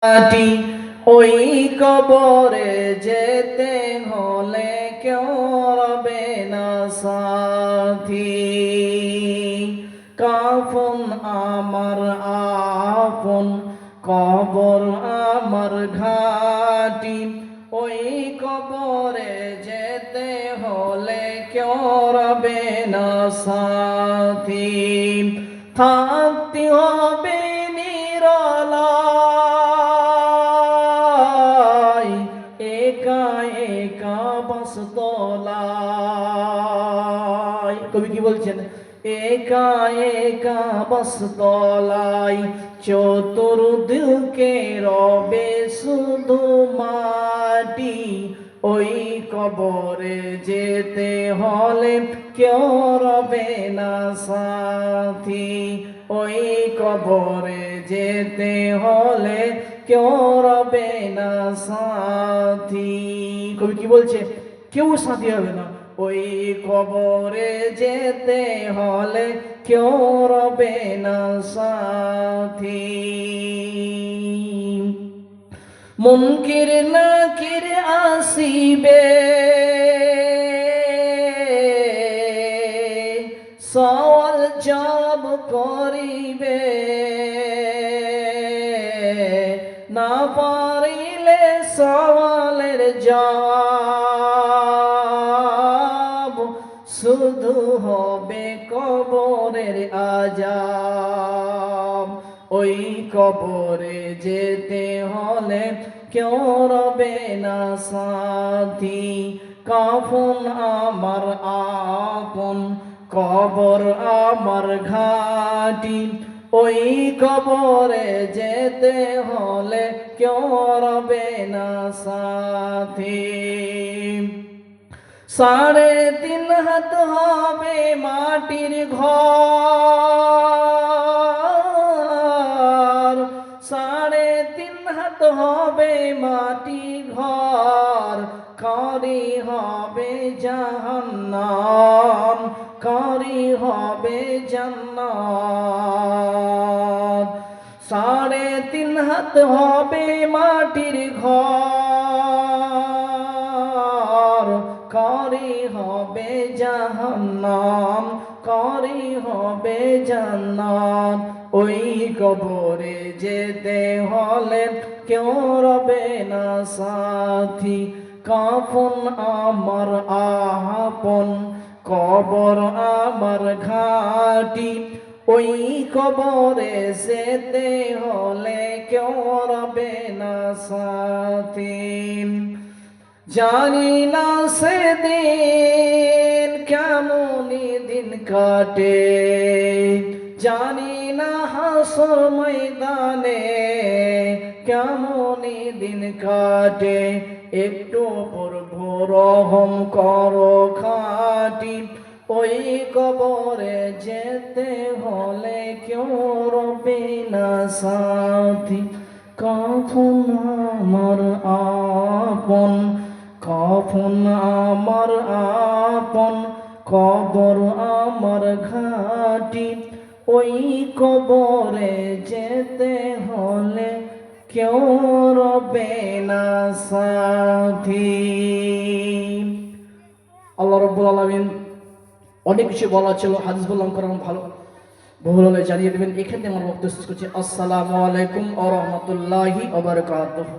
মাটি ওই কবরে যেতে হলে কেউ রবে না সাথী। কাফন আমার আপন, কবর আমার ঘাটি, ওই কবরে যেতে হলে কেউ রবে না সাথী। থাকতে হবে নিরলায়, একা একা বাসতলায়। কবি কি বলছেন? একা একা বাসতলায়, চতুর্দিকে রবে শুধু মাটি, ওই কবরে যেতে হলে কেউ রবে না সাথী। ওই কবরে যেতে হলে কেউ রবে না সাথী। কবি কি বলছে? কেউ সাথী হবে না। ওই কবরে যেতে হলে কেউ রবে না সাথী। মুনকির নাকির আসিবে, সওয়াল জবাব করিবে, না পারিলে সওয়ালের জবাব, শুধু হবে কবরের আযাব। ওই কবরে যেতে হলে কেউ রবে না সাথী। কাফন আমার আপন, কবর আমার ঘাটি, ওই কবরে যেতে হলে কেউ রবে না সাথী। 3.5 হাত হবে মাটির ঘর, 3.5 হাত হবে মাটি ঘর, কারি হবে জাহান্নাম, কারি হবে জান্নাত। 3.5 হাত হবে মাটির ঘর, কারি হবে জাহান্নাম, কারি হবে জান্নাত। ওই কবরে যেতে হলে কেউ রবে না সাথী। কাফন আমার আপন, কবর আমার ঘাটি, ওই কবরে যেতে হলে কেউ রবে না সাথী। জানি না সেদিন কেমনই দিন কাটে, জানি না হাসর ময়দানে কেমনই দিন কাটে, একটু পূর্ব রহম করো খাটি, ওই কবরে যেতে হলে কেউ রবে না সাথী। কাফন আমার আপন, কাফন আমার আপন, কবর আমার ঘাটি, ওই কবরে যেতে হলে কেউ রবে না সাথী। আল্লাহ রাব্বুল আলামিন অনেক কিছু বলা ছিল, হাদিস বললাম করাম ভালো, ভুল হলে জানিয়ে দেবেন। এখানে আমার বক্তব্য শেষ করছি। আসসালামু আলাইকুম ওয়া রাহমাতুল্লাহি ওয়া বারাকাতুহু।